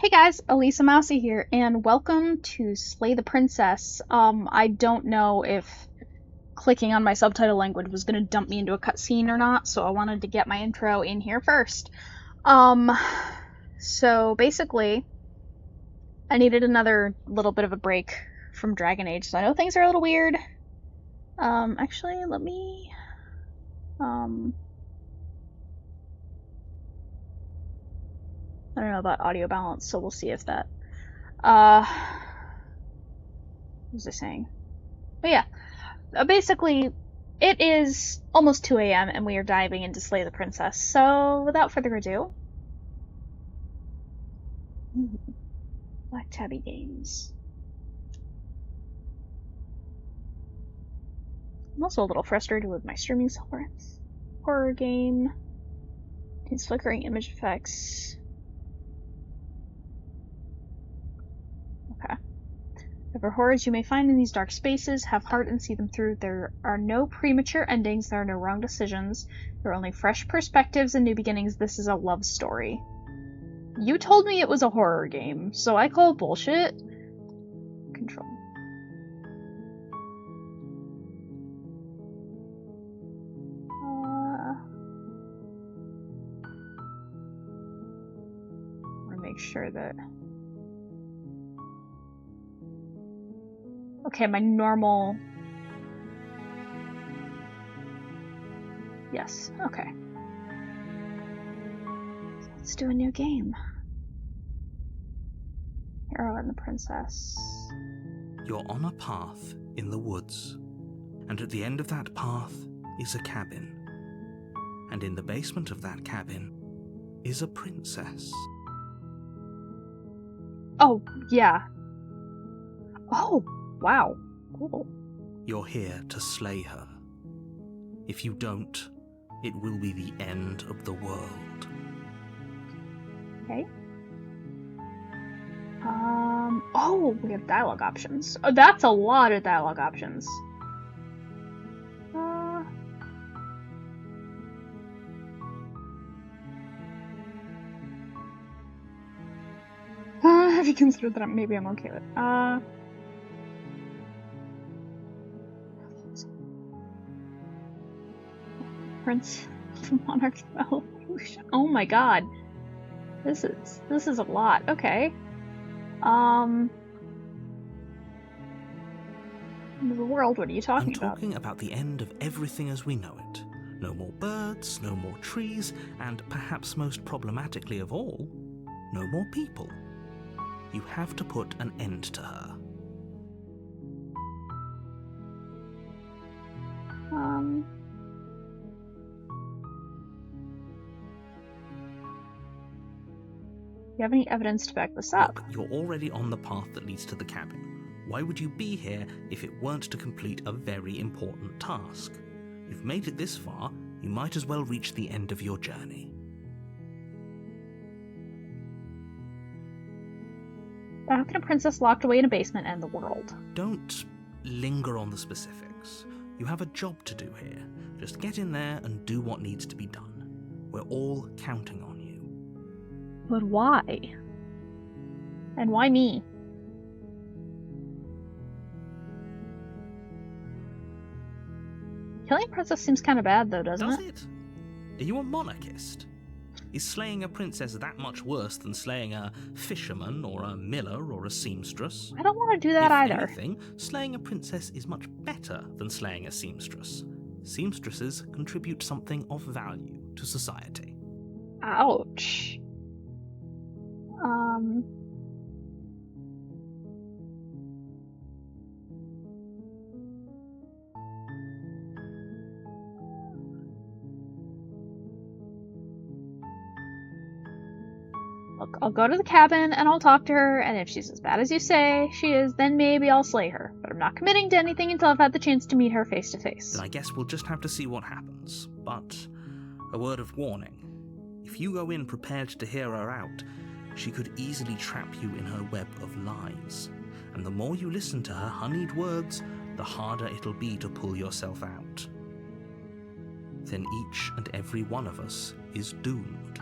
Hey guys, Elisa Mousy here, and welcome to Slay the Princess. I don't know if clicking on my subtitle language was going to dump me into a cutscene or not, so I wanted to get my intro in here first. Um, so basically, I needed another little bit of a break from Dragon Age, so I know things are a little weird. Actually, let me, I don't know about audio balance, so we'll see if that, what was I saying? But yeah, basically, it is almost 2 a.m. and we are diving into Slay the Princess. So, without further ado, Black Tabby Games. I'm also a little frustrated with my streaming software. Horror game. It's flickering image effects. Okay. Whatever horrors you may find in these dark spaces, have heart and see them through. There are no premature endings, there are no wrong decisions. There are only fresh perspectives and new beginnings. This is a love story. You told me it was a horror game, so I call bullshit. Control. I want to make sure that... Okay, my normal... Yes, okay. Let's do a new game. Hero and the Princess. You're on a path in the woods, and at the end of that path is a cabin. And in the basement of that cabin is a princess. Oh, yeah. Oh, wow. Cool. You're here to slay her. If you don't, it will be the end of the world. Okay. Oh, we have dialogue options. Oh, that's a lot of dialogue options. Have you considered that maybe I'm okay with it? Prince Monarch Evolution. Oh my god. This is a lot. Okay. The world, what are you talking about? I'm talking about the end of everything as we know it. No more birds, no more trees, and perhaps most problematically of all, no more people. You have to put an end to her. Do you have any evidence to back this up? Look, you're already on the path that leads to the cabin. Why would you be here if it weren't to complete a very important task? You've made it this far, you might as well reach the end of your journey. How can a princess locked away in a basement end the world? Don't linger on the specifics. You have a job to do here. Just get in there and do what needs to be done. We're all counting on you. But why? And why me? Killing a princess seems kind of bad, though, doesn't it? Does it? Are you a monarchist? Is slaying a princess that much worse than slaying a fisherman or a miller or a seamstress? I don't want to do that either. If anything, slaying a princess is much better than slaying a seamstress. Seamstresses contribute something of value to society. Ouch. Look, I'll go to the cabin and I'll talk to her, and if she's as bad as you say she is, then maybe I'll slay her. But I'm not committing to anything until I've had the chance to meet her face to face. Then I guess we'll just have to see what happens. But a word of warning. If you go in prepared to hear her out, she could easily trap you in her web of lies. And the more you listen to her honeyed words, the harder it'll be to pull yourself out. Then each and every one of us is doomed.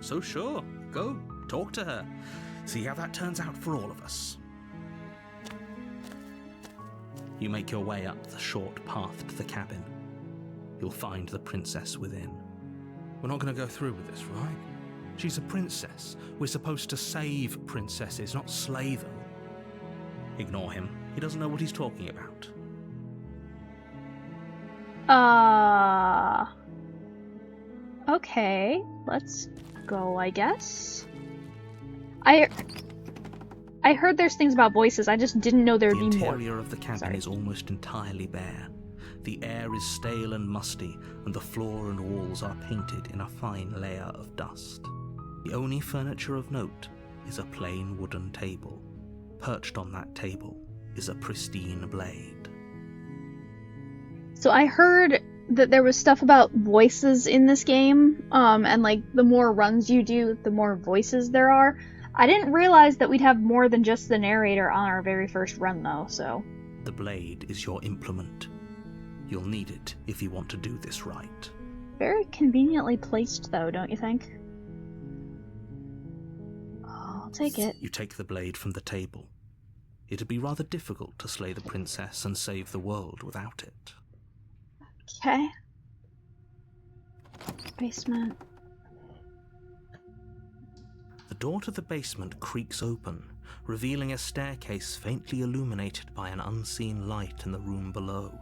So sure, go Talk to her. See how that turns out for all of us. You make your way up the short path to the cabin. You'll find the princess within. We're not going to go through with this, right? She's a princess. We're supposed to save princesses, not slay them. Ignore him. He doesn't know what he's talking about. Okay. Let's go, I guess. I heard there's things about voices. I just didn't know there'd be more. The interior of the cabin is almost entirely bare. The air is stale and musty, and the floor and walls are painted in a fine layer of dust. The only furniture of note is a plain wooden table. Perched on that table is a pristine blade. So I heard that there was stuff about voices in this game, and like the more runs you do, the more voices there are. I didn't realize that we'd have more than just the narrator on our very first run though, so... The blade is your implement. You'll need it if you want to do this right. Very conveniently placed though, don't you think? Oh, I'll take it. You take the blade from the table. It'd be rather difficult to slay the princess and save the world without it. Okay. Basement. The door to the basement creaks open, revealing a staircase faintly illuminated by an unseen light in the room below.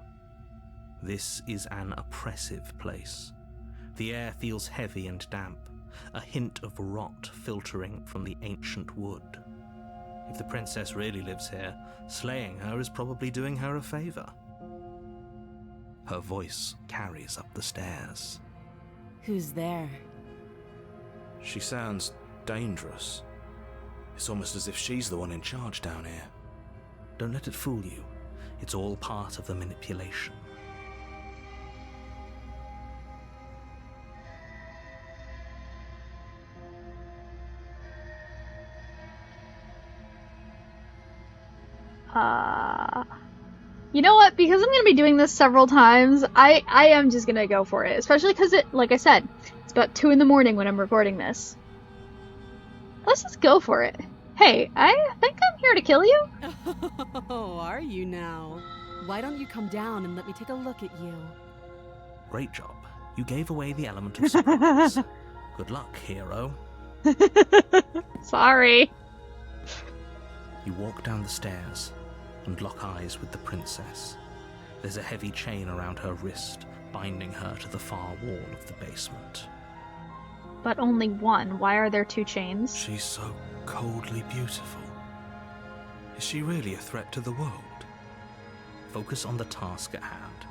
This is an oppressive place. The air feels heavy and damp, a hint of rot filtering from the ancient wood. If the princess really lives here, slaying her is probably doing her a favor. Her voice carries up the stairs. Who's there? She sounds dangerous. It's almost as if she's the one in charge down here. Don't let it fool you. It's all part of the manipulation. You know what? Because I'm going to be doing this several times, I am just going to go for it. Especially because it, like I said, it's about 2 in the morning when I'm recording this. Let's just go for it. Hey, I think I'm here to kill you. Oh, are you now? Why don't you come down and let me take a look at you? Great job. You gave away the element of surprise. Good luck, hero. Sorry. You walk down the stairs and lock eyes with the princess. There's a heavy chain around her wrist, binding her to the far wall of the basement. But only one. Why are there 2 chains? She's so coldly beautiful. Is she really a threat to the world? Focus on the task at hand.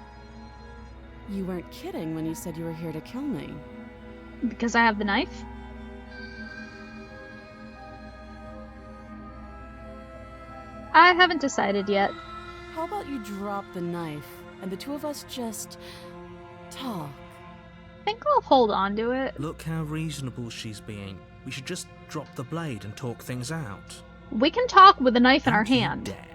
You weren't kidding when you said you were here to kill me. Because I have the knife? I haven't decided yet. How about you drop the knife, and the 2 of us just... talk? I think I'll hold on to it. Look how reasonable she's being. We should just drop the blade and talk things out. We can talk with a knife in our Don't you hand. dare.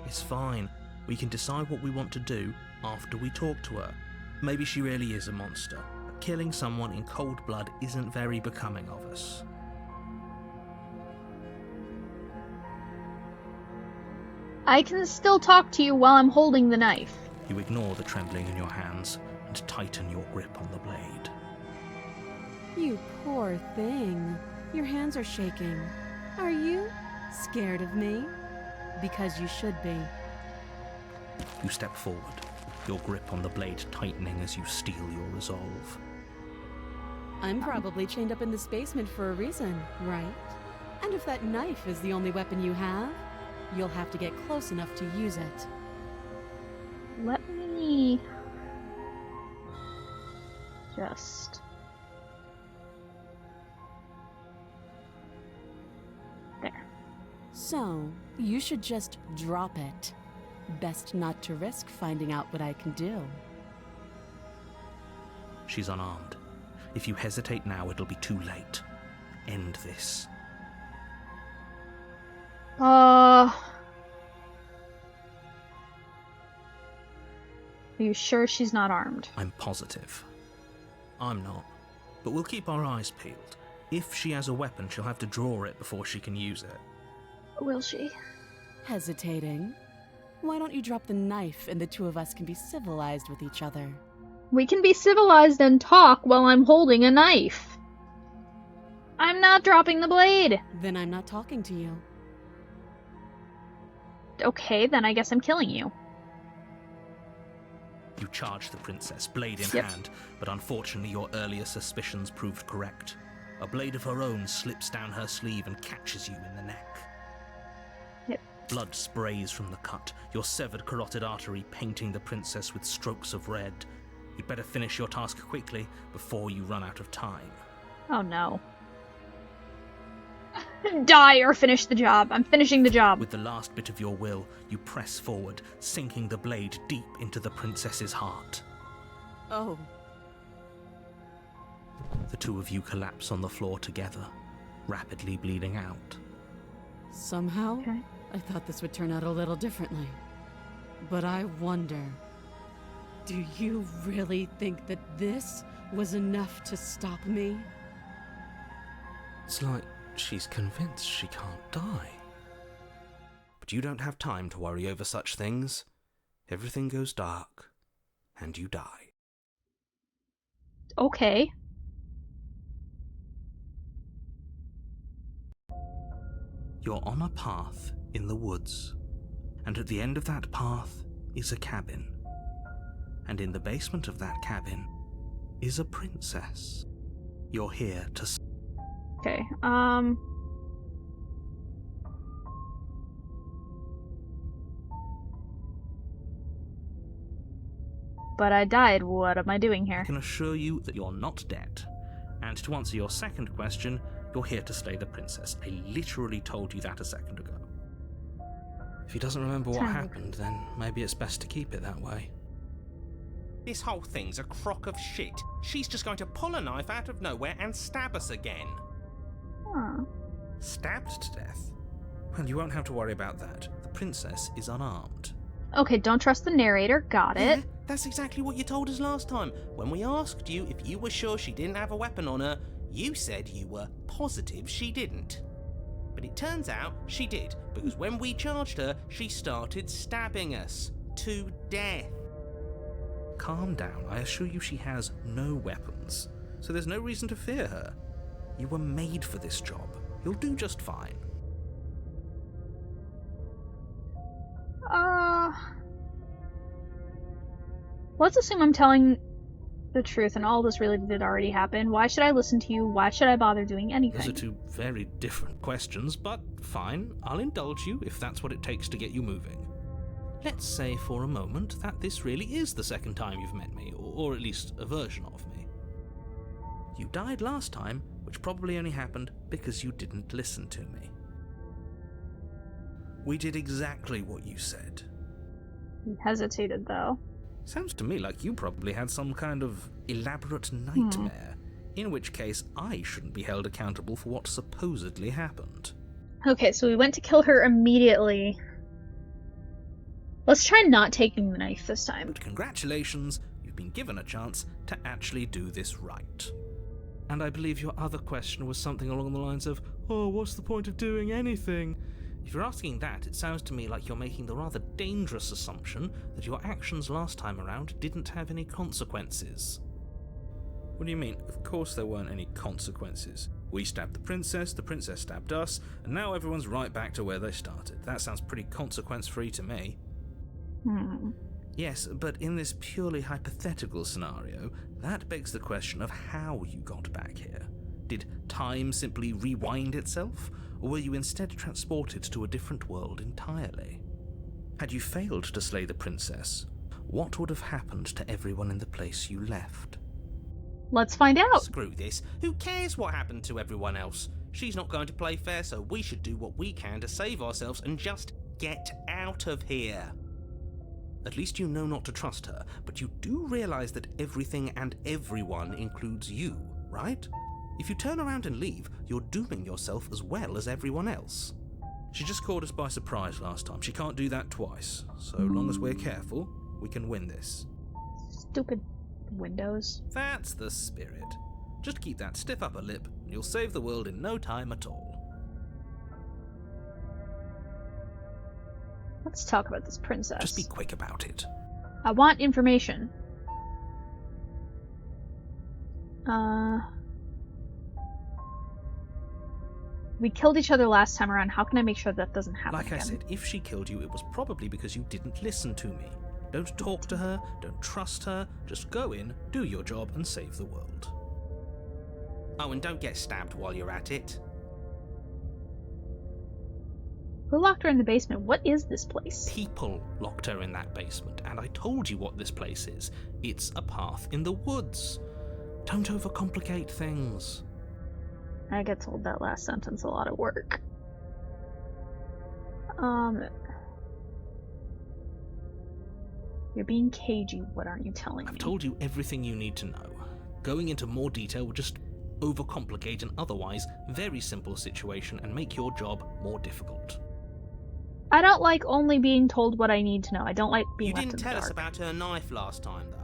It's fine. We can decide what we want to do after we talk to her. Maybe she really is a monster, but killing someone in cold blood isn't very becoming of us. I can still talk to you while I'm holding the knife. You ignore the trembling in your hands and tighten your grip on the blade. You poor thing. Your hands are shaking. Are you scared of me? Because you should be. You step forward, your grip on the blade tightening as you steel your resolve. I'm probably chained up in this basement for a reason, right? And if that knife is the only weapon you have, you'll have to get close enough to use it. Let me... just... there. So, you should just drop it. Best not to risk finding out what I can do. She's unarmed. If you hesitate now, it'll be too late. End this. Are you sure she's not armed? I'm positive. I'm not. But we'll keep our eyes peeled. If she has a weapon, she'll have to draw it before she can use it. Will she? Hesitating? Why don't you drop the knife and the two of us can be civilized with each other? We can be civilized and talk while I'm holding a knife. I'm not dropping the blade. Then I'm not talking to you. Okay, then I guess I'm killing you. You charge the princess, blade in Yep. hand, but unfortunately your earlier suspicions proved correct. A blade of her own slips down her sleeve and catches you in the neck. Yep. Blood sprays from the cut, your severed carotid artery painting the princess with strokes of red. You'd better finish your task quickly before you run out of time. Oh no. Die or finish the job. I'm finishing the job. With the last bit of your will, you press forward, sinking the blade deep into the princess's heart. Oh. The two of you collapse on the floor together, rapidly bleeding out. Somehow, Okay. I thought this would turn out a little differently. But I wonder, do you really think that this was enough to stop me? It's like she's convinced she can't die. But you don't have time to worry over such things. Everything goes dark, and you die. Okay. You're on a path in the woods, and at the end of that path is a cabin. And in the basement of that cabin is a princess. You're here to... Okay, But I died. What am I doing I here? can assure you that you're not dead. And to answer your second question, you're here to slay the princess. I literally told you that a second ago. If he doesn't remember what Tang. happened, then maybe it's best to keep it that way. This whole thing's a crock of shit. She's just going to pull a knife out of nowhere and stab us again. Huh. Stabbed to death? Well, you won't have to worry about that. The princess is unarmed. Okay, don't trust the narrator. Got it. Yeah, that's exactly what you told us last time. When we asked you if you were sure she didn't have a weapon on her, you said you were positive she didn't. But it turns out she did, because when we charged her, she started stabbing us to death. Calm down. I assure you she has no weapons, so there's no reason to fear her. You were made for this job. You'll do just fine. Let's assume I'm telling the truth and all this really did already happen. Why should I listen to you? Why should I bother doing Those are anything? two very different questions, but fine. I'll indulge you if that's what it takes to get you moving. Let's say for a moment that this really is the second time you've met me, or at least a version of me. You died last time, which probably only happened because you didn't listen to me. We did exactly what you said. He hesitated, though. Sounds to me like you probably had some kind of elaborate nightmare, in which case I shouldn't be held accountable for what supposedly happened. Okay, so we went to kill her immediately. Let's try not taking the knife this time. But congratulations, you've been given a chance to actually do this right. And I believe your other question was something along the lines of, oh, what's the point of doing anything? If you're asking that, it sounds to me like you're making the rather dangerous assumption that your actions last time around didn't have any consequences. What do you mean? Of course there weren't any consequences. We stabbed the princess stabbed us, and now everyone's right back to where they started. That sounds pretty consequence-free to me. Yes, but in this purely hypothetical scenario, that begs the question of how you got back here. Did time simply rewind itself, or were you instead transported to a different world entirely? Had you failed to slay the princess, what would have happened to everyone in the place you left? Let's find out. Screw this. Who cares what happened to everyone else? She's not going to play fair, so we should do what we can to save ourselves and just get out of here. At least you know not to trust her, but you do realize that everything and everyone includes you, right? If you turn around and leave, you're dooming yourself as well as everyone else. She just caught us by surprise last time. She can't do that twice. So long as we're careful, we can win this. Stupid windows. That's the spirit. Just keep that stiff upper lip, and you'll save the world in no time at all. Let's talk about this princess. Just be quick about it. I want information. We killed each other last time around. How can I make sure that doesn't happen Like again? I said, if she killed you, it was probably because you didn't listen to me. Don't talk to her, don't trust her, just go in, do your job, and save the world. Oh, and don't get stabbed while you're at it. Who locked her in the basement? What is this place? People locked her in that basement, and I told you what this place is. It's a path in the woods. Don't overcomplicate things. I get told that last sentence a lot at work. You're being cagey. What aren't you telling me? I've told you everything you need to know. Going into more detail would just overcomplicate an otherwise very simple situation and make your job more difficult. I don't like only being told what I need to know. I don't like being You left didn't in the tell dark. us about her knife last time, though.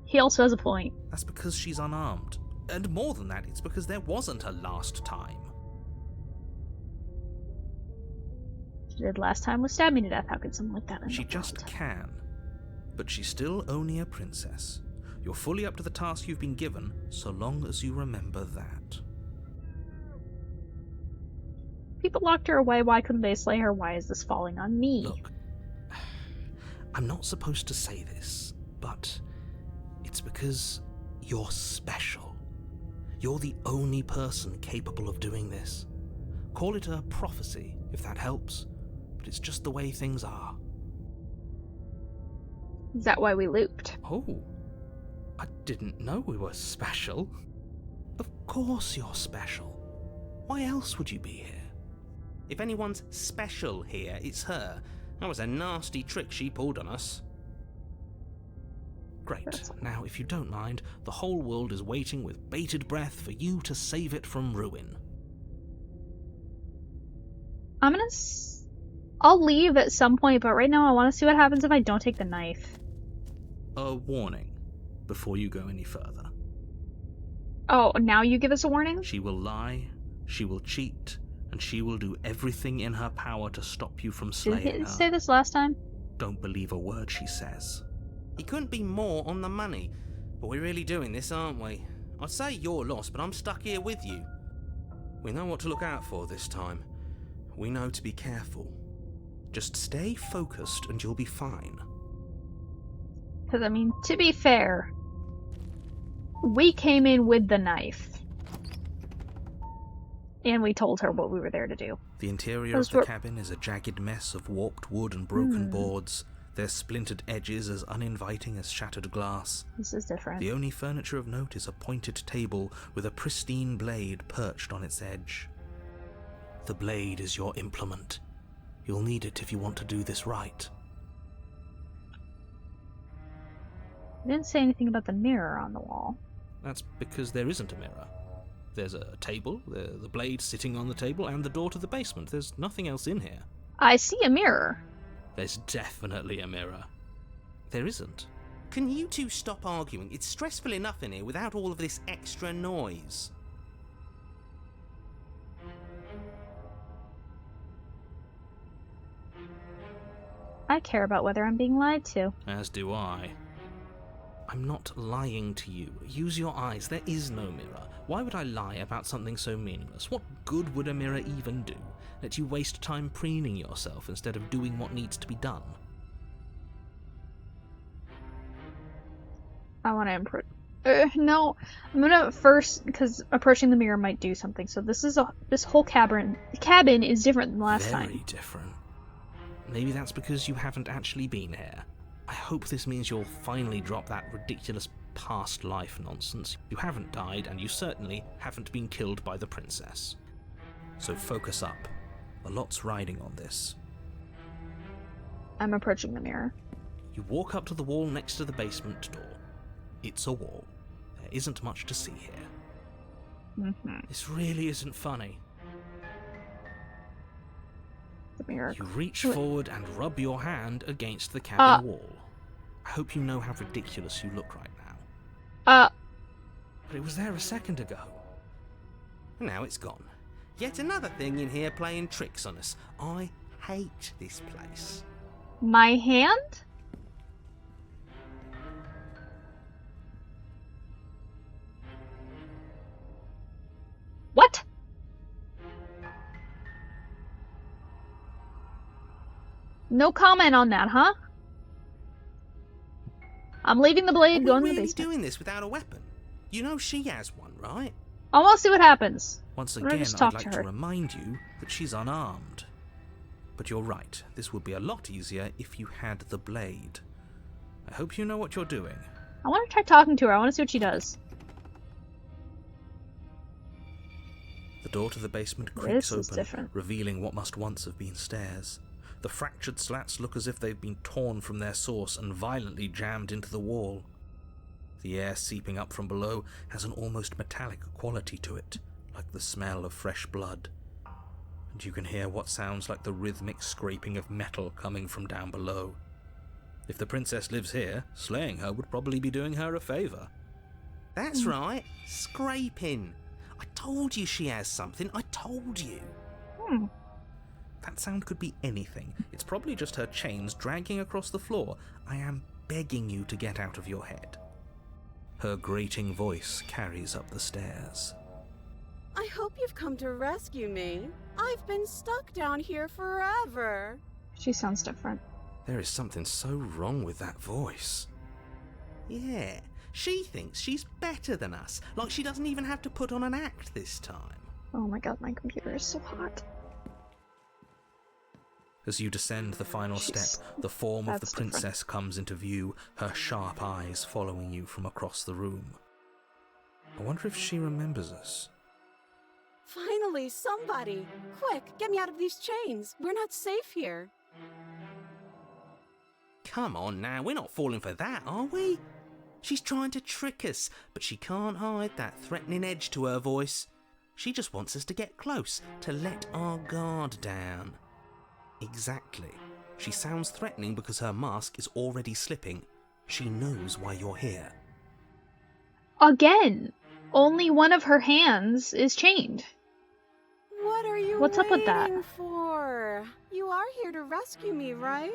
He also has a point. That's because she's unarmed. And more than that, it's because there wasn't a last time. She did last time was stab me to death. How could someone like that end She the just world? can. But she's still only a princess. You're fully up to the task you've been given, so long as you remember that. People locked her away. Why couldn't they slay her? Why is this falling on me? Look, I'm not supposed to say this, but it's because you're special. You're the only person capable of doing this. Call it a prophecy, if that helps, but it's just the way things are. Is that why we looped? Oh, I didn't know we were special. Of course you're special. Why else would you be here? If anyone's special here, it's her. That was a nasty trick she pulled on us. Great. Now, if you don't mind, the whole world is waiting with bated breath for you to save it from ruin. I'm gonna. I'll leave at some point, but right now I want to see what happens if I don't take the knife. A warning before you go any further. Oh, now you give us a warning? She will lie, she will cheat, and she will do everything in her power to stop you from Did slaying he her. say this last time? Don't believe a word she says. He couldn't be more on the money. But we're really doing this, aren't we? I'd say you're lost, but I'm stuck here with you. We know what to look out for this time. We know to be careful. Just stay focused and you'll be fine. Because, I mean, to be fair, we came in with the knife. And we told her what we were there to do. The interior of the cabin is a jagged mess of warped wood and broken boards, their splintered edges as uninviting as shattered glass. This is different. The only furniture of note is a pointed table with a pristine blade perched on its edge. The blade is your implement. You'll need it if you want to do this right. You didn't say anything about the mirror on the wall. That's because there isn't a mirror. There's a table, the blade sitting on the table, and the door to the basement. There's nothing else in here. I see a mirror. There's definitely a mirror. There isn't. Can you two stop arguing? It's stressful enough in here without all of this extra noise. I care about whether I'm being lied to. As do I. I'm not lying to you. Use your eyes. There is no mirror. Why would I lie about something so meaningless? What good would a mirror even do? Let you waste time preening yourself instead of doing what needs to be done. I want to improve. No, I'm gonna first, because approaching the mirror might do something. So this whole cabin is different than last time. Very different. Maybe that's because you haven't actually been here. I hope this means you'll finally drop that ridiculous past life nonsense. You haven't died, and you certainly haven't been killed by the princess. So focus up. A lot's riding on this. I'm approaching the mirror. You walk up to the wall next to the basement door. It's a wall. There isn't much to see here. This really isn't funny. The mirror. You reach forward and rub your hand against the cabin wall. I hope you know how ridiculous you look right now. But it was there a second ago. And now it's gone. Yet another thing in here playing tricks on us. I hate this place. My hand? What? No comment on that, huh? I'm leaving the blade, Are going we to the really basement. doing this without a weapon? You know she has one, right? I want to see what happens. Once Why don't I again, just I'd talk like to to her? remind you that she's unarmed. But you're right, this would be a lot easier if you had the blade. I hope you know what you're doing. I want to try talking to her. I want to see what she does. The door to the basement creaks This is open, different. revealing what must once have been stairs. The fractured slats look as if they've been torn from their source and violently jammed into the wall. The air seeping up from below has an almost metallic quality to it, like the smell of fresh blood. And you can hear what sounds like the rhythmic scraping of metal coming from down below. If the princess lives here, slaying her would probably be doing her a favour. That's right. Scraping. I told you she has something. I told you. That sound could be anything. It's probably just her chains dragging across the floor. I am begging you to get out of your head. Her grating voice carries up the stairs. I hope you've come to rescue me. I've been stuck down here forever. She sounds different. There is something so wrong with that voice. Yeah. She thinks she's better than us. Like she doesn't even have to put on an act this time. Oh my god, my computer is so hot. As you descend the final Jeez. step, the form of the That's different. princess comes into view, her sharp eyes following you from across the room. I wonder if she remembers us. Finally, somebody! Quick, get me out of these chains. We're not safe here. Come on now, we're not falling for that, are we? She's trying to trick us, but she can't hide that threatening edge to her voice. She just wants us to get close, to let our guard down. Exactly. She sounds threatening because her mask is already slipping. She knows why you're here. Again! Only one of her hands is chained. What are you What's up with that? waiting for? You are here to rescue me, right?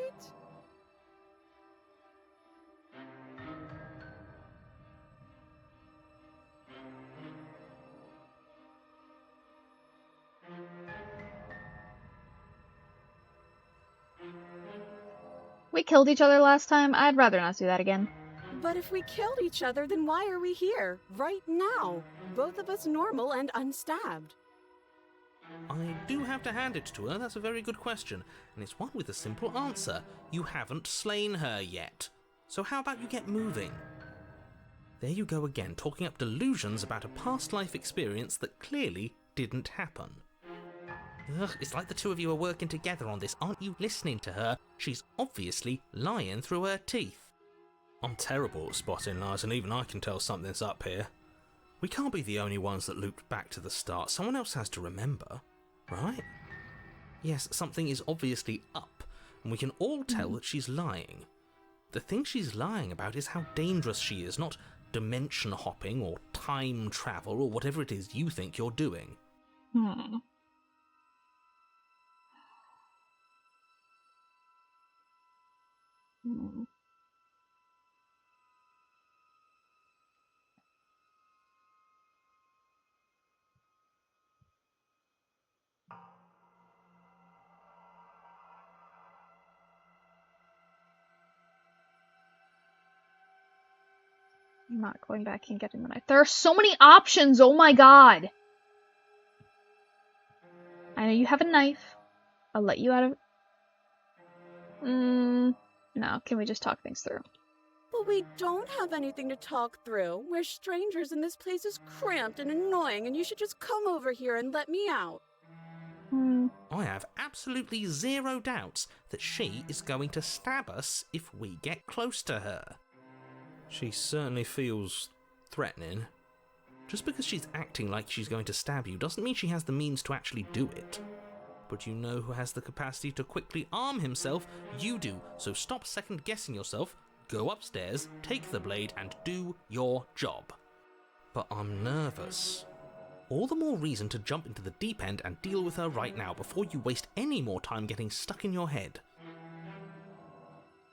We killed each other last time. I'd rather not do that again. But if we killed each other, then why are we here, right now? Both of us normal and unstabbed. I do have to hand it to her, that's a very good question, and it's one with a simple answer. You haven't slain her yet. So how about you get moving? There you go again, talking up delusions about a past life experience that clearly didn't happen. Ugh, it's like the two of you are working together on this. Aren't you listening to her? She's obviously lying through her teeth. I'm terrible at spotting lies, and even I can tell something's up here. We can't be the only ones that looped back to the start. Someone else has to remember, right? Yes, something is obviously up, and we can all tell that she's lying. The thing she's lying about is how dangerous she is, not dimension hopping or time travel or whatever it is you think you're doing. Hmm. Hmm. I'm not going back and getting the knife. There are so many options! Oh my god! I know you have a knife. I'll let you out of... No, can we just talk things through? But we don't have anything to talk through. We're strangers and this place is cramped and annoying and you should just come over here and let me out. I have absolutely zero doubts that she is going to stab us if we get close to her. She certainly feels threatening. Just because she's acting like she's going to stab you doesn't mean she has the means to actually do it. But you know who has the capacity to quickly arm himself? You do. So stop second-guessing yourself, go upstairs, take the blade, and do your job. But I'm nervous. All the more reason to jump into the deep end and deal with her right now before you waste any more time getting stuck in your head.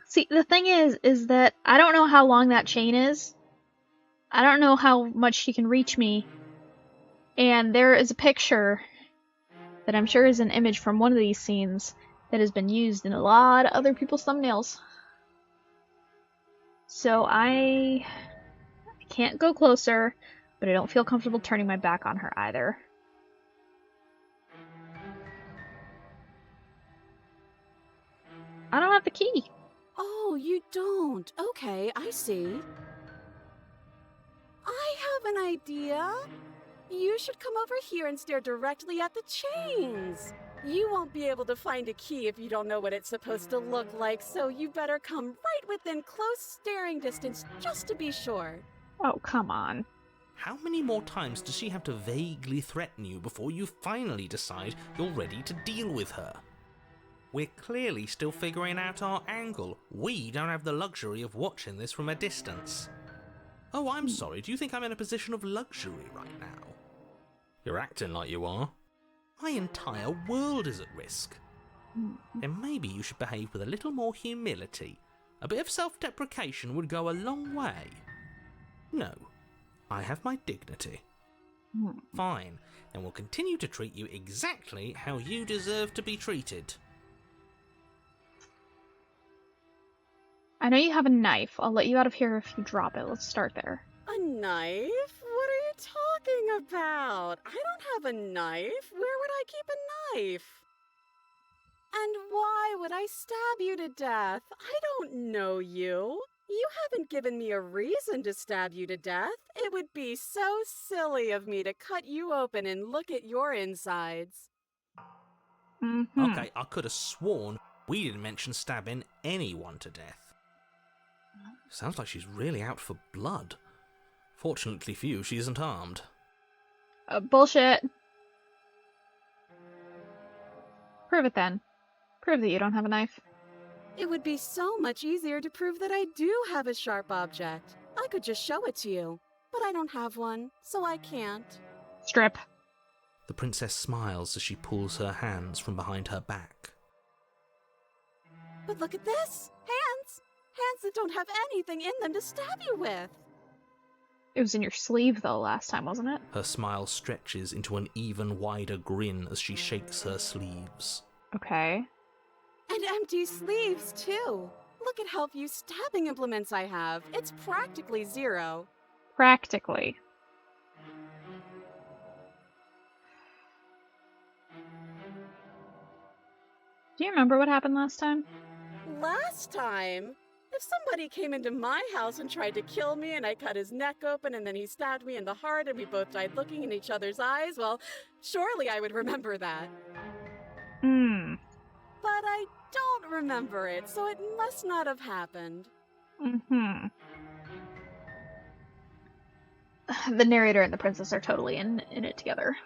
See, the thing is that I don't know how long that chain is. I don't know how much she can reach me. And there is a picture that I'm sure is an image from one of these scenes that has been used in a lot of other people's thumbnails. So I can't go closer, but I don't feel comfortable turning my back on her either. I don't have the key. Oh, you don't. Okay, I see. I have an idea. You should come over here and stare directly at the chains. You won't be able to find a key if you don't know what it's supposed to look like, so you better come right within close staring distance just to be sure. Oh, come on. How many more times does she have to vaguely threaten you before you finally decide you're ready to deal with her? We're clearly still figuring out our angle. We don't have the luxury of watching this from a distance. Oh, I'm sorry, do you think I'm in a position of luxury right now? You're acting like you are. My entire world is at risk. Then maybe you should behave with a little more humility. A bit of self-deprecation would go a long way. No, I have my dignity. Fine, then we'll continue to treat you exactly how you deserve to be treated. I know you have a knife. I'll let you out of here if you drop it. Let's start there. A knife? What are you talking about? I don't have a knife. Where would I keep a knife? And why would I stab you to death? I don't know you. You haven't given me a reason to stab you to death. It would be so silly of me to cut you open and look at your insides. Okay, I could have sworn we didn't mention stabbing anyone to death. Sounds like she's really out for blood. Fortunately for you, she isn't armed. Bullshit. Prove it then. Prove that you don't have a knife. It would be so much easier to prove that I do have a sharp object. I could just show it to you. But I don't have one, so I can't. Strip. The princess smiles as she pulls her hands from behind her back. But look at this! Hands! Hands that don't have anything in them to stab you with! It was in your sleeve, though, last time, wasn't it? Her smile stretches into an even wider grin as she shakes her sleeves. Okay. And empty sleeves, too! Look at how few stabbing implements I have. It's practically zero. Practically. Do you remember what happened last time? Last time? If somebody came into my house and tried to kill me and I cut his neck open and then he stabbed me in the heart and we both died looking in each other's eyes, well, surely I would remember that. But I don't remember it, so it must not have happened. The narrator and the princess are totally in it together.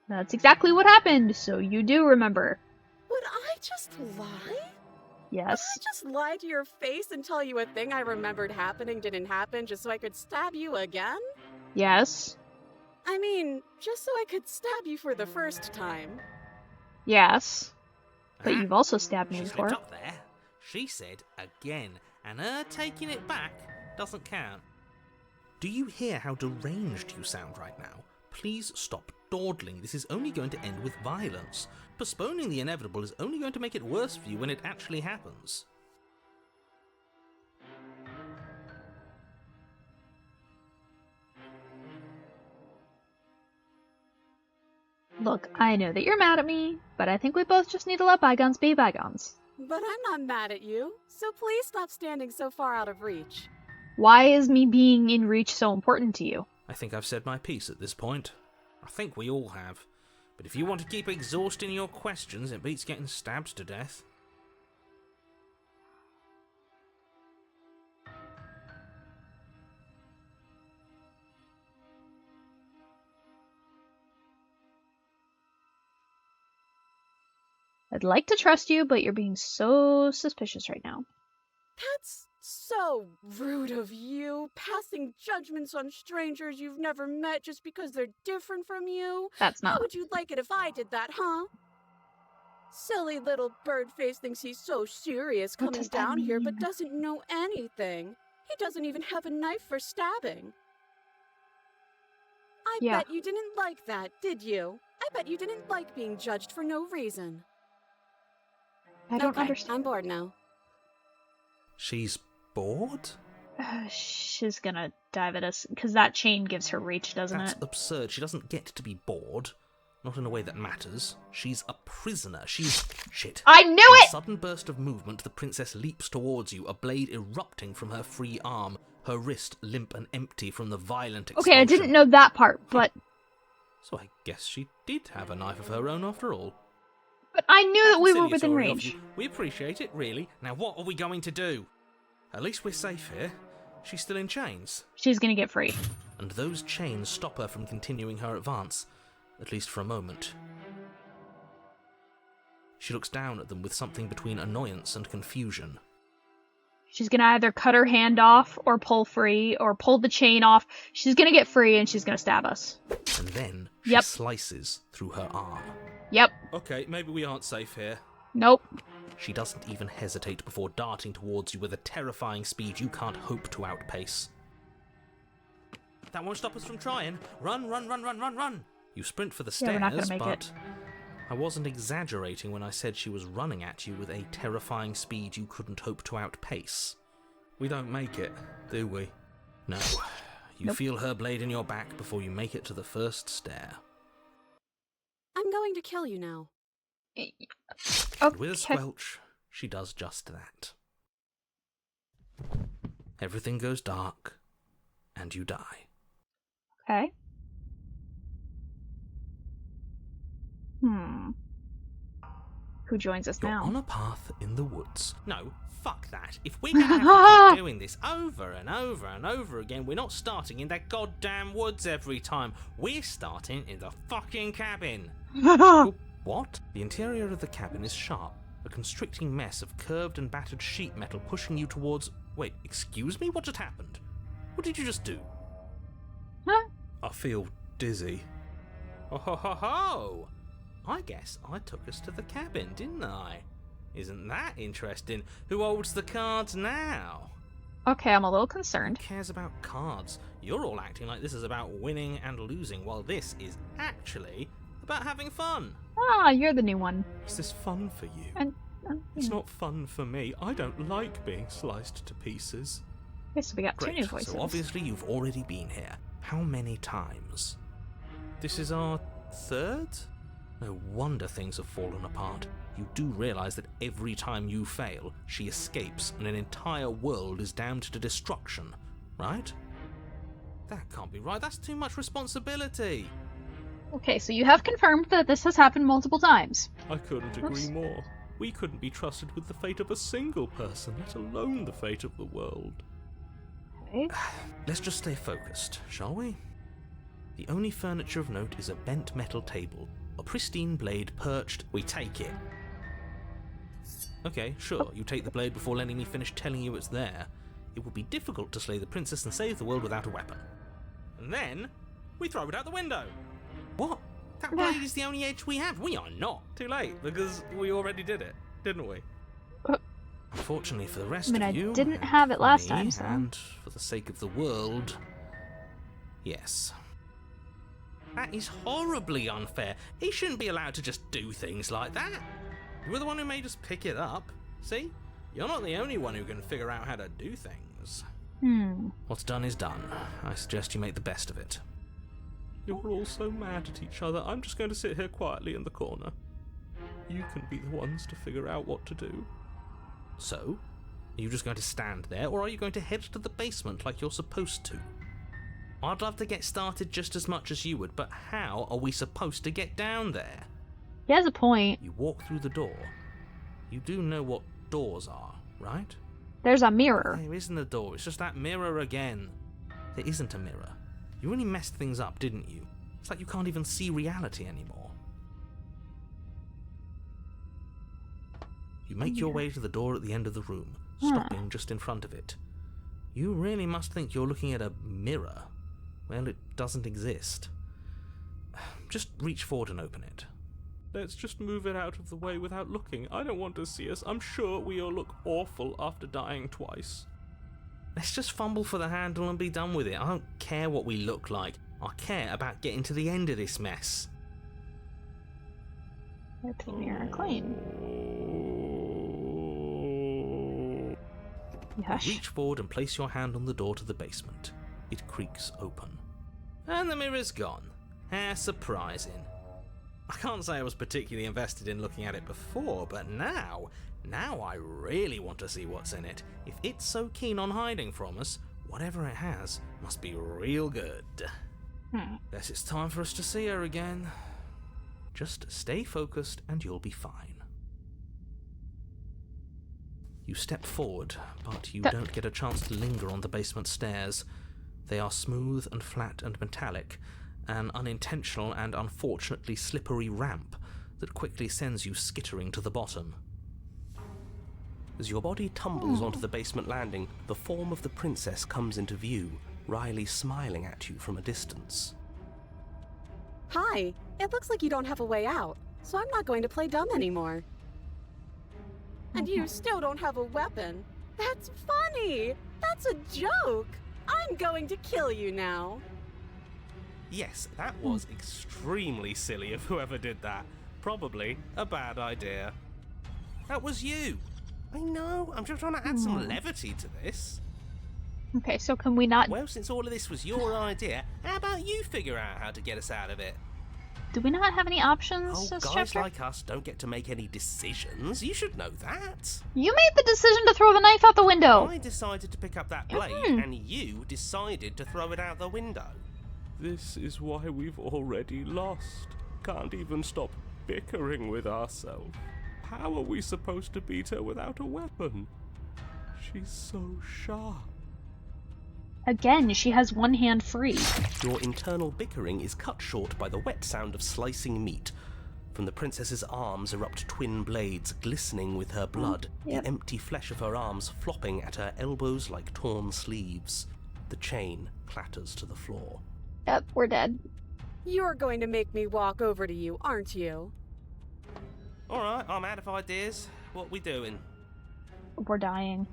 That's exactly what happened, so you do remember. Would I just lie? Yes. Would I just lie to your face and tell you a thing I remembered happening didn't happen just so I could stab you again? Yes. I mean, just so I could stab you for the first time. Yes. But you've also stabbed me She before. slipped up there. She said again, and her taking it back doesn't count. Do you hear how deranged you sound right now? Please stop dawdling. This is only going to end with violence. Postponing the inevitable is only going to make it worse for you when it actually happens. Look, I know that you're mad at me, but I think we both just need to let bygones be bygones. But I'm not mad at you, so please stop standing so far out of reach. Why is me being in reach so important to you? I think I've said my piece at this point. I think we all have. But if you want to keep exhausting your questions, it beats getting stabbed to death. I'd like to trust you, but you're being so suspicious right now. That's so So rude of you, passing judgments on strangers you've never met just because they're different from you. That's How not. would you like it if I did that, huh? Silly little Birdface thinks he's so serious What coming does that down here, but mean? doesn't know anything. He doesn't even have a knife for stabbing. I Yeah. bet you didn't like that, did you? I bet you didn't like being judged for no reason. I don't Okay, understand. I'm bored now. She's bored? She's gonna dive at us, because that chain gives her reach, doesn't That's it? absurd. She doesn't get to be bored. Not in a way that matters. She's a prisoner. She's... Shit. I knew In a it! sudden burst of movement, the princess leaps towards you, a blade erupting from her free arm, her wrist limp and empty from the violent expulsion. Okay, I didn't know that part, but So I guess she did have a knife of her own after all. I knew that we were Consider within sorry of range. you. We appreciate it, really. Now what are we going to do? At least we're safe here. She's still in chains. She's gonna get free. And those chains stop her from continuing her advance, at least for a moment. She looks down at them with something between annoyance and confusion. She's gonna either cut her hand off, or pull free, or pull the chain off. She's gonna get free, and she's gonna stab us. And then she Yep. slices through her arm. Yep. Okay, maybe we aren't safe here. Nope. She doesn't even hesitate before darting towards you with a terrifying speed you can't hope to outpace. That won't stop us from trying. Run, run, run, run, run, run! You sprint for the Yeah, we're stairs, not gonna make but it. I wasn't exaggerating when I said she was running at you with a terrifying speed you couldn't hope to outpace. We don't make it, do we? No. You Nope. feel her blade in your back before you make it to the first stair. I'm going to kill you now. And with a Okay. squelch, she does just that. Everything goes dark, and you die. Okay. Who joins us You're now? on a path in the woods. No, fuck that. If we're gonna have to keep doing this over and over and over again, we're not starting in that goddamn woods every time. We're starting in the fucking cabin. Oh, what? The interior of the cabin is sharp, a constricting mess of curved and battered sheet metal pushing you towards... Wait, excuse me? What just happened? What did you just do? Huh? I feel dizzy. Oh ho ho ho! I guess I took us to the cabin, didn't I? Isn't that interesting? Who holds the cards now? Okay, I'm a little Who concerned. cares about cards? You're all acting like this is about winning and losing, while this is actually about having fun. Ah, you're the new one. Is this fun for you? And It's not fun for me. I don't like being sliced to pieces. okay, so we got two new Great, voices. so obviously you've already been here. How many times? This is our third? No wonder things have fallen apart. You do realise that every time you fail, she escapes and an entire world is damned to destruction, right? That can't be right. That's too much responsibility. Okay, so you have confirmed that this has happened multiple times. I couldn't agree more. We couldn't be trusted with the fate of a single person, let alone the fate of the world. Okay. Let's just stay focused, shall we? The only furniture of note is a bent metal table, a pristine blade perched. We take it. Okay, sure, you take the blade before letting me finish telling you it's there. It would be difficult to slay the princess and save the world without a weapon. And then, we throw it out the window. What? That blade is the only edge we have. We are not. Too late, because we already did it, didn't we? Unfortunately for the rest I mean, of I you, didn't and have it for last me, time, so- and for the sake of the world, yes. That is horribly unfair. He shouldn't be allowed to just do things like that. You were the one who made us pick it up. See? You're not the only one who can figure out how to do things. What's done is done. I suggest you make the best of it. You're all so mad at each other, I'm just going to sit here quietly in the corner. You can be the ones to figure out what to do. So? Are you just going to stand there, or are you going to head to the basement like you're supposed to? I'd love to get started just as much as you would, but how are we supposed to get down there? He has a point. You walk through the door. You do know what doors are, right? There's a mirror. There isn't a door, it's just that mirror again. There isn't a mirror. You really messed things up, didn't you? It's like you can't even see reality anymore. You make your way to the door at the end of the room, stopping just in front of it. You really must think you're looking at a mirror. Well, it doesn't exist. Just reach forward and open it. Let's just move it out of the way without looking. I don't want to see us. I'm sure we all look awful after dying twice. Let's just fumble for the handle and be done with it. I don't care what we look like. I care about getting to the end of this mess. Let the mirror clean. Hush. Reach forward and place your hand on the door to the basement. It creaks open. And the mirror's gone. How surprising. I can't say I was particularly invested in looking at it before, but now I really want to see what's in it. If it's so keen on hiding from us, whatever it has must be real good. Guess it's time for us to see her again. Just stay focused and you'll be fine. You step forward, but you don't get a chance to linger on the basement stairs. They are smooth and flat and metallic, an unintentional and unfortunately slippery ramp that quickly sends you skittering to the bottom. As your body tumbles onto the basement landing, the form of the princess comes into view, Riley smiling at you from a distance. Hi, it looks like you don't have a way out, so I'm not going to play dumb anymore. And you still don't have a weapon. That's funny! That's a joke! I'm going to kill you now. Yes, that was extremely silly of whoever did that. Probably a bad idea. That was you. I know, I'm just trying to add some levity to this. Okay, so can we not... Well, since all of this was your idea, how about you figure out how to get us out of it? Do we not have any options Oh, this guys chapter? like us don't get to make any decisions. You should know that. You made the decision to throw the knife out the window! I decided to pick up that blade, and you decided to throw it out the window. This is why we've already lost. Can't even stop bickering with ourselves. How are we supposed to beat her without a weapon? She's so sharp. Again, she has one hand free. Your internal bickering is cut short by the wet sound of slicing meat. From the princess's arms erupt twin blades glistening with her blood, Yep. the empty flesh of her arms flopping at her elbows like torn sleeves. The chain clatters to the floor. Yep, we're dead. You're going to make me walk over to you, aren't you? Alright, I'm out of ideas. What we doing? We're dying.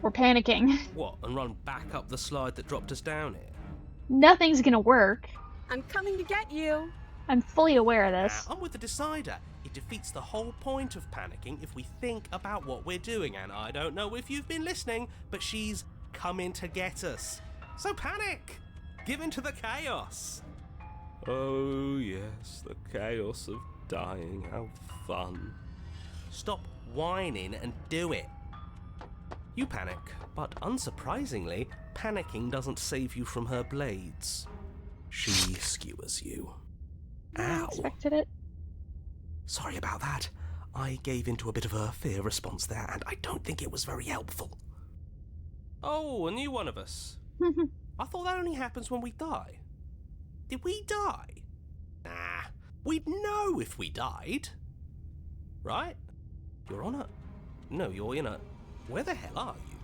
We're panicking. What, and run back up the slide that dropped us down here? Nothing's gonna work. I'm coming to get you. I'm fully aware of this. I'm with the decider. It defeats the whole point of panicking if we think about what we're doing, and I don't know if you've been listening, but she's coming to get us. So panic! Give in to the chaos! Oh yes, the chaos of dying. How fun. Stop whining and do it. You panic, but unsurprisingly, panicking doesn't save you from her blades. She skewers you. I Ow! expected it. Sorry about that. I gave into a bit of a fear response there, and I don't think it was very helpful. Oh, a new one of us. I thought that only happens when we die. Did we die? Nah, we'd know if we died. Right? You're on a... No, you're in a... Where the hell are you?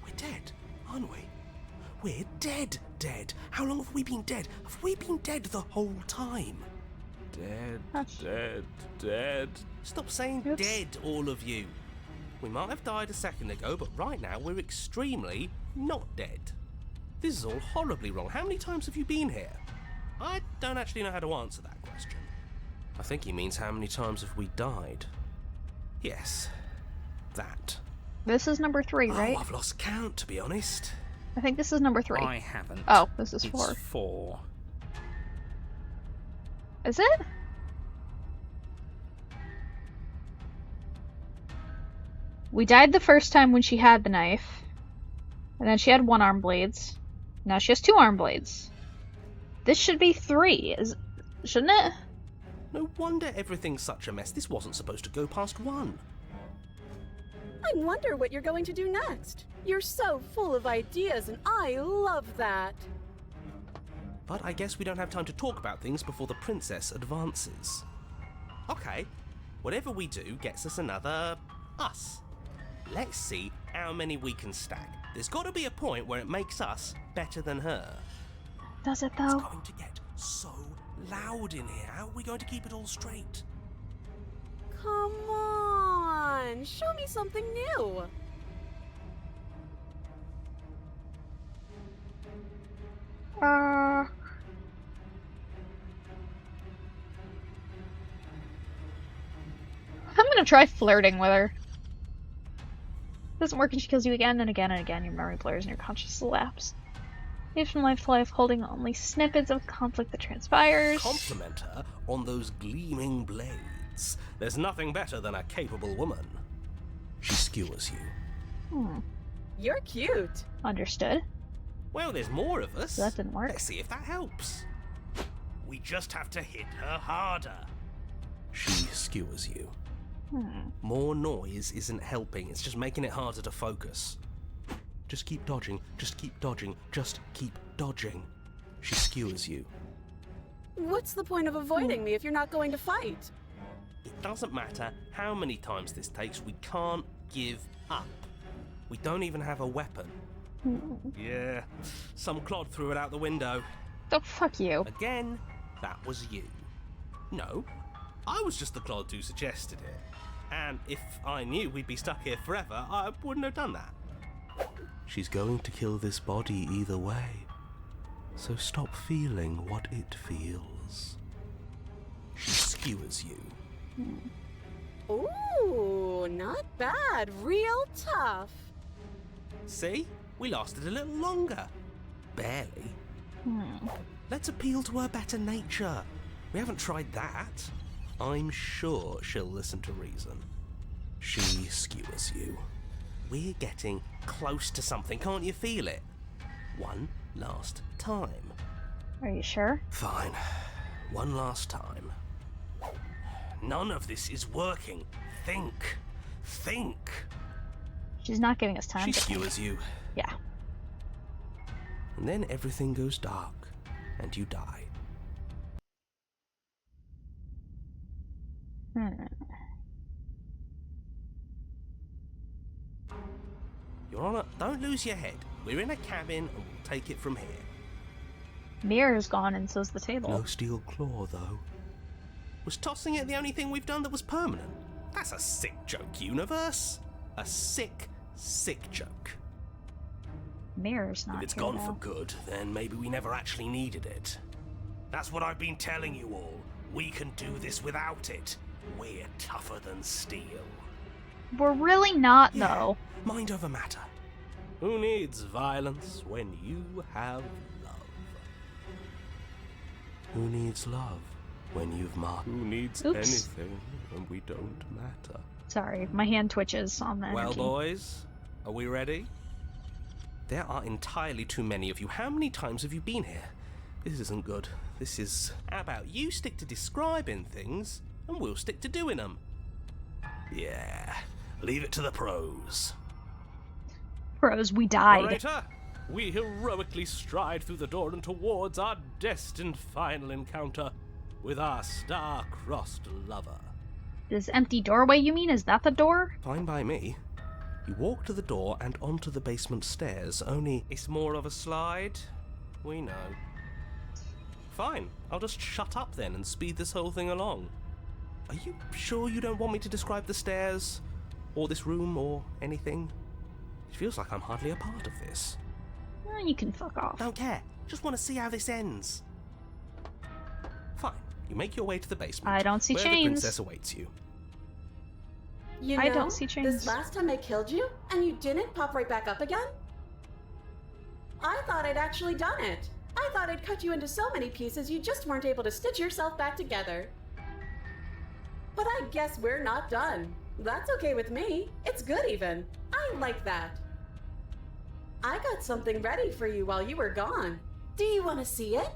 We're dead, aren't we? We're dead. How long have we been dead? Have we been dead the whole time? Dead. Stop saying Oops. dead, all of you. We might have died a second ago, but right now we're extremely not dead. This is all horribly wrong. How many times have you been here? I don't actually know how to answer that question. I think he means how many times have we died? Yes, that. This is number 3, right? Oh, I've lost count, to be honest. I think this is number 3. I haven't. Oh, this is It's 4. 4. Is it? We died the first time when she had the knife. And then she had 1 arm blades. Now she has 2 arm blades. This should be 3, shouldn't it? No wonder everything's such a mess. This wasn't supposed to go past 1. I wonder what you're going to do next. You're so full of ideas, and I love that. But I guess we don't have time to talk about things before the princess advances. Okay, whatever we do gets us another us. Let's see how many we can stack. There's got to be a point where it makes us better than her. Does it It's though? going to get so loud in here. How are we going to keep it all straight? Come on, show me something new. I'm gonna try flirting with her. Doesn't work and she kills you again and again and again. Your memory blurs and your conscious lapse. Leaves from life to life, holding only snippets of conflict that transpires. Compliment her on those gleaming blades. There's nothing better than a capable woman. She skewers you. You're cute. Understood. Well, there's more of us. So that didn't work. Let's see if that helps. We just have to hit her harder. She skewers you. More noise isn't helping, it's just making it harder to focus. Just keep dodging, just keep dodging, just keep dodging. She skewers you. What's the point of avoiding me if you're not going to fight? It doesn't matter how many times this takes, we can't give up. We don't even have a weapon. Yeah, some clod threw it out the window. Oh, fuck you. Again, that was you. No, I was just the clod who suggested it. And if I knew we'd be stuck here forever, I wouldn't have done that. She's going to kill this body either way. So stop feeling what it feels. She skewers you. Ooh, not bad. Real tough. See? We lasted a little longer. Barely. Let's appeal to her better nature. We haven't tried that. I'm sure she'll listen to reason. She skewers you. We're getting close to something, can't you feel it? One last time. Are you sure? Fine. One last time. None of this is working. Think. Think. She's not giving us time She to skewers you. Yeah. And then everything goes dark, and you die. Your Honor, don't lose your head. We're in a cabin, and we'll take it from here. Mirror's gone and so's the table. No steel claw, though. Was tossing it the only thing we've done that was permanent? That's a sick joke, universe. A sick, sick joke. Mirror's not If it's here, gone though. for good, then maybe we never actually needed it. That's what I've been telling you all. We can do this without it. We're tougher than steel. We're really not, though. Mind over matter. Who needs violence when you have love? Who needs love when you've marked? Who needs Oops. anything when we don't matter? Sorry, my hand twitches on the Well, energy. boys, are we ready? There are entirely too many of you. How many times have you been here? This isn't good. This is... How about you stick to describing things, and we'll stick to doing them? Yeah, leave it to the pros. Pros, we died. Narrator, we heroically stride through the door and towards our destined final encounter with our star-crossed lover. This empty doorway, you mean? Is that the door? Fine by me. You walk to the door and onto the basement stairs, only it's more of a slide. We know. Fine, I'll just shut up then and speed this whole thing along. Are you sure you don't want me to describe the stairs? Or this room, or anything? It feels like I'm hardly a part of this. You can fuck off. Don't care. Just want to see how this ends. Fine. You make your way to the basement. I don't see where chains. the princess awaits you. You know, I don't see chains. This last time I killed you, and you didn't pop right back up again? I thought I'd actually done it. I thought I'd cut you into so many pieces you just weren't able to stitch yourself back together. But I guess we're not done. That's okay with me. It's good even. I like that. I got something ready for you while you were gone. Do you want to see it?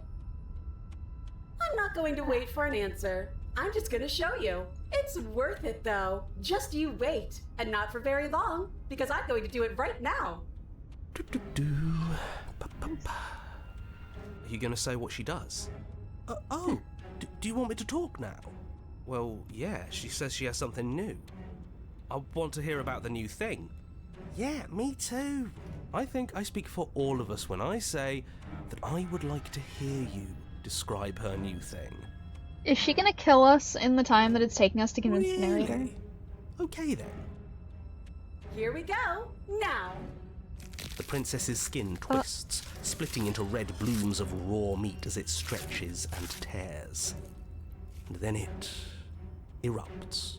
I'm not going to wait for an answer. I'm just going to show you. It's worth it, though. Just you wait. And not for very long, because I'm going to do it right now. Are you going to say what she does? Do you want me to talk now? Well, yeah, she says she has something new. I want to hear about the new thing. Yeah, me too. I think I speak for all of us when I say that I would like to hear you describe her new thing. Is she gonna kill us in the time that it's taking us to convince the narrator? Really? Okay then. Here we go. Now. The princess's skin twists, splitting into red blooms of raw meat as it stretches and tears. And then it erupts.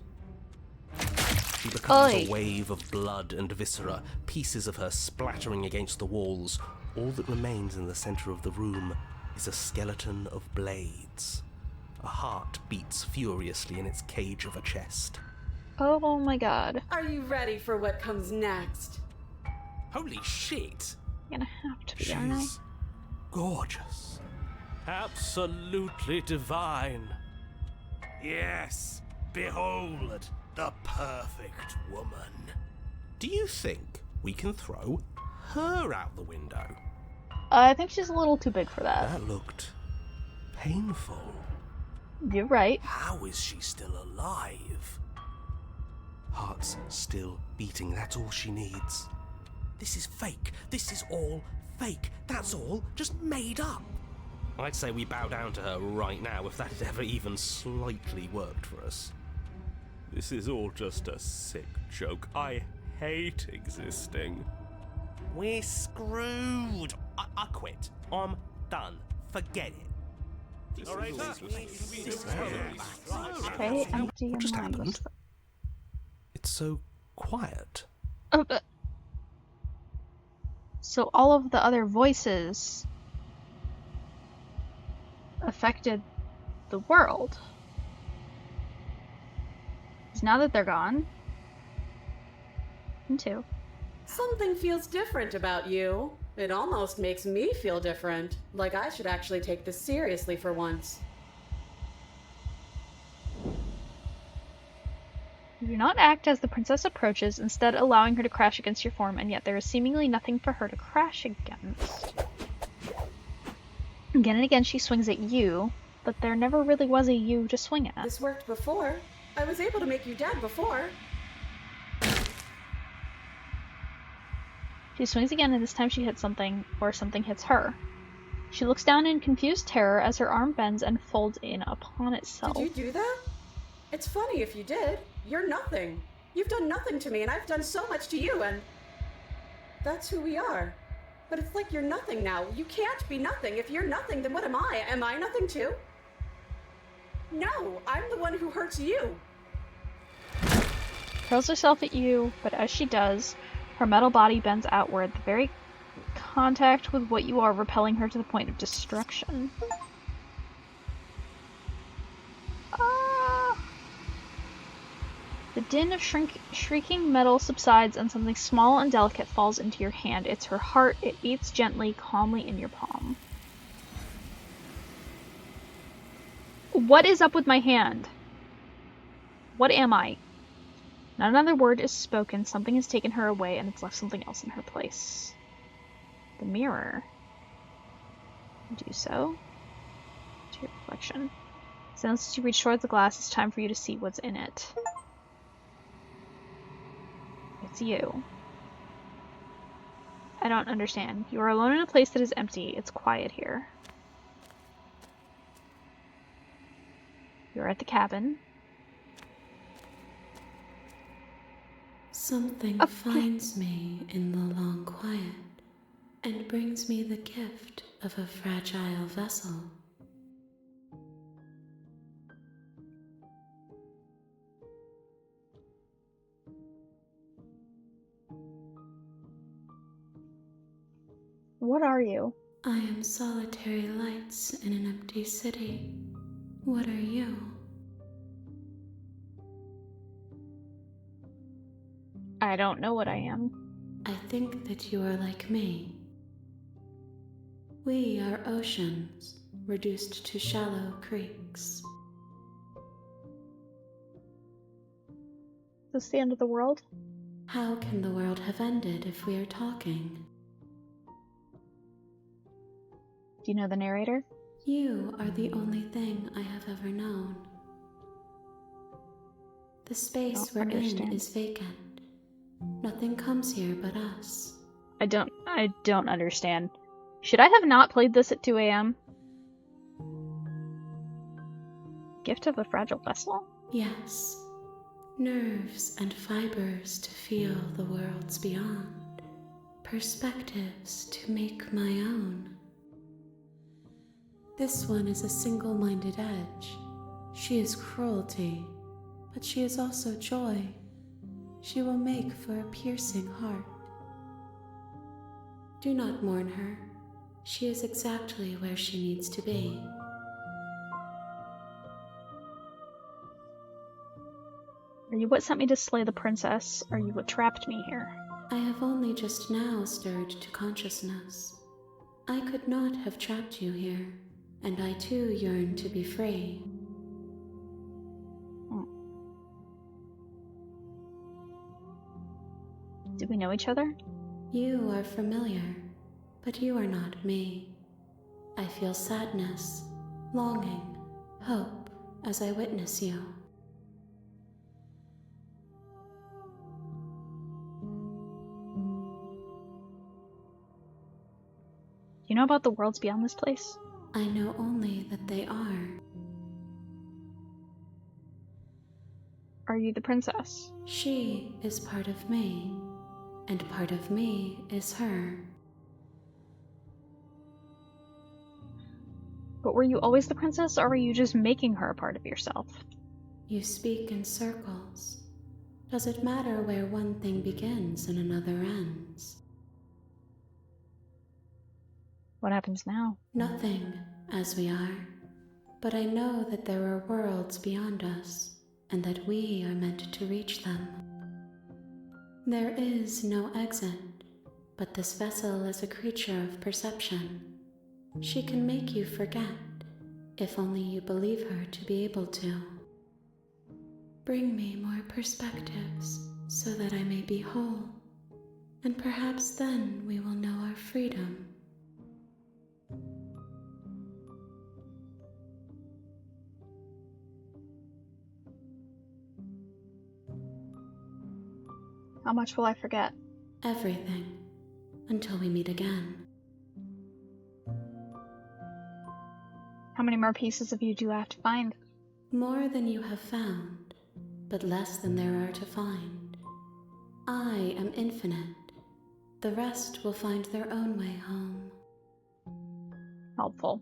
She becomes Oi. a wave of blood and viscera, pieces of her splattering against the walls. All that remains in the center of the room is a skeleton of blades. A heart beats furiously in its cage of a chest. Oh my god. Are you ready for what comes next? Holy shit! I'm gonna have to be, aren't I? She's gorgeous. Absolutely divine. Yes, behold, the perfect woman. Do you think we can throw her out the window? I think she's a little too big for that. That looked painful. You're right. How is she still alive? Heart's still beating, that's all she needs. This is fake. This is all fake. That's all just made up. I'd say we bow down to her right now if that had ever even slightly worked for us. This is all just a sick joke. I hate existing. We're screwed. I quit. I'm done. Forget it. Okay, empty What just and happened? mindless. It's so quiet. Oh, so all of the other voices affected the world. 'Cause now that they're gone, me too. Something feels different about you. It almost makes me feel different. Like I should actually take this seriously for once. You do not act as the princess approaches, instead allowing her to crash against your form, and yet there is seemingly nothing for her to crash against. Again and again she swings at you, but there never really was a you to swing at. This worked before. I was able to make you dead before. She swings again, and this time she hits something, or something hits her. She looks down in confused terror as her arm bends and folds in upon itself. Did you do that? It's funny if you did. You're nothing. You've done nothing to me, and I've done so much to you, and that's who we are. But it's like you're nothing now. You can't be nothing. If you're nothing, then what am I? Am I nothing too? No, I'm the one who hurts you. Hurls herself at you, but as she does, her metal body bends outward, the very contact with what you are repelling her to the point of destruction. The din of shrieking metal subsides and something small and delicate falls into your hand. It's her heart. It beats gently, calmly in your palm. What is up with my hand? What am I? Not another word is spoken. Something has taken her away, and it's left something else in her place. The mirror. Do so. To your reflection. Since you reach towards the glass, it's time for you to see what's in it. It's you. I don't understand. You are alone in a place that is empty. It's quiet here. You're at the cabin. Something finds me in the long quiet and brings me the gift of a fragile vessel. What are you? I am solitary lights in an empty city. What are you? I don't know what I am. I think that you are like me. We are oceans, reduced to shallow creeks. this the end of the world? How can the world have ended if we are talking? Do you know the narrator? You are the only thing I have ever known. The space we're in is vacant. Nothing comes here but us. I don't understand. Should I have not played this at 2 a.m.? Gift of a fragile vessel? Yes. Nerves and fibers to feel the worlds beyond. Perspectives to make my own. This one is a single-minded edge. She is cruelty, but she is also joy. She will make for a piercing heart. Do not mourn her. She is exactly where she needs to be. Are you what sent me to slay the princess? Are you what trapped me here? I have only just now stirred to consciousness. I could not have trapped you here, and I too yearn to be free. Do we know each other? You are familiar, but you are not me. I feel sadness, longing, hope as I witness you. Do you know about the worlds beyond this place? I know only that they are. Are you the princess? She is part of me, and part of me is her. But were you always the princess, or were you just making her a part of yourself? You speak in circles. Does it matter where one thing begins and another ends? What happens now? Nothing, as we are. But I know that there are worlds beyond us, and that we are meant to reach them. There is no exit, but this vessel is a creature of perception. She can make you forget, if only you believe her to be able to. Bring me more perspectives, so that I may be whole, and perhaps then we will know our freedom. How much will I forget? Everything, until we meet again. How many more pieces of you do I have to find? More than you have found, but less than there are to find. I am infinite. The rest will find their own way home. Helpful.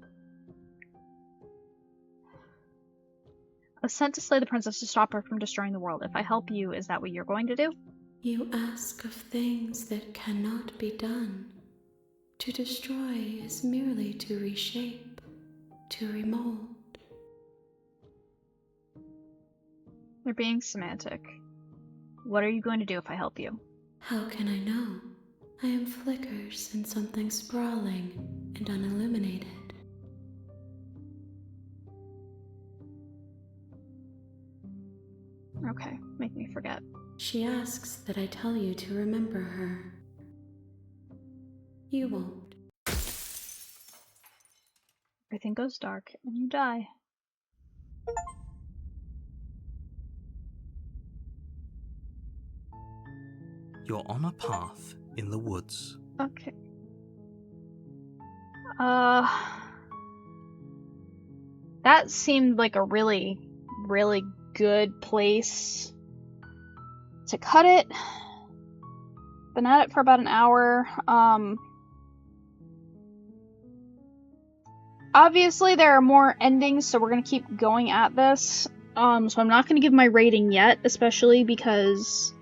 I was sent to slay the princess to stop her from destroying the world. If I help you, is that what you're going to do? You ask of things that cannot be done. To destroy is merely to reshape, to remold. You're being semantic. What are you going to do if I help you? How can I know? I am flickers in something sprawling and unilluminated. Okay, make me forget. She asks that I tell you to remember her. You won't. Everything goes dark, and you die. You're on a path in the woods. Okay. That seemed like a really, really good place to cut it. Been at it for about an hour. Obviously there are more endings, so we're gonna keep going at this. So I'm not gonna give my rating yet, especially because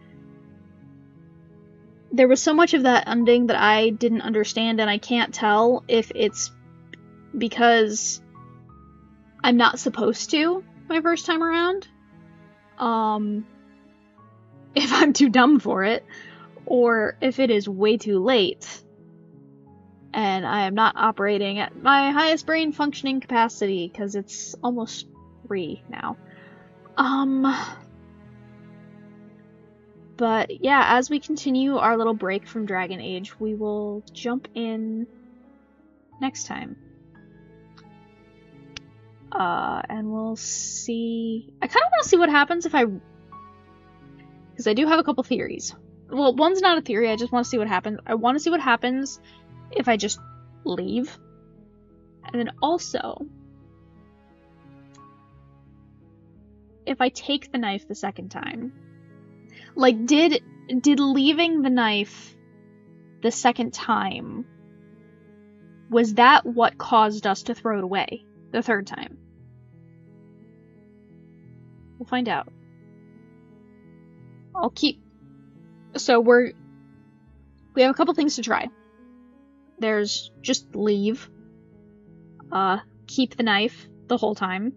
there was so much of that ending that I didn't understand, and I can't tell if it's because I'm not supposed to my first time around. If I'm too dumb for it, or if it is way too late, and I am not operating at my highest brain functioning capacity, because it's almost 3 now. But yeah, as we continue our little break from Dragon Age, we will jump in next time. And we'll see... I kind of want to see what happens if I... Because I do have a couple theories. Well, one's not a theory, I just want to see what happens. I want to see what happens if I just leave. And then also, if I take the knife the second time. Like, did leaving the knife the second time, was that what caused us to throw it away the third time? We'll find out. So we have a couple things to try. There's just leave. Keep the knife the whole time.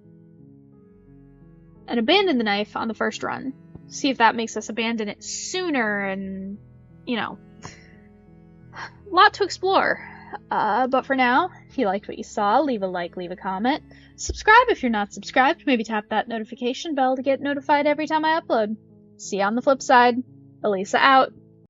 And abandon the knife on the first run. See if that makes us abandon it sooner and, you know, a lot to explore. But for now, if you liked what you saw, leave a like, leave a comment. Subscribe if you're not subscribed. Maybe tap that notification bell to get notified every time I upload. See you on the flip side. Elisa out.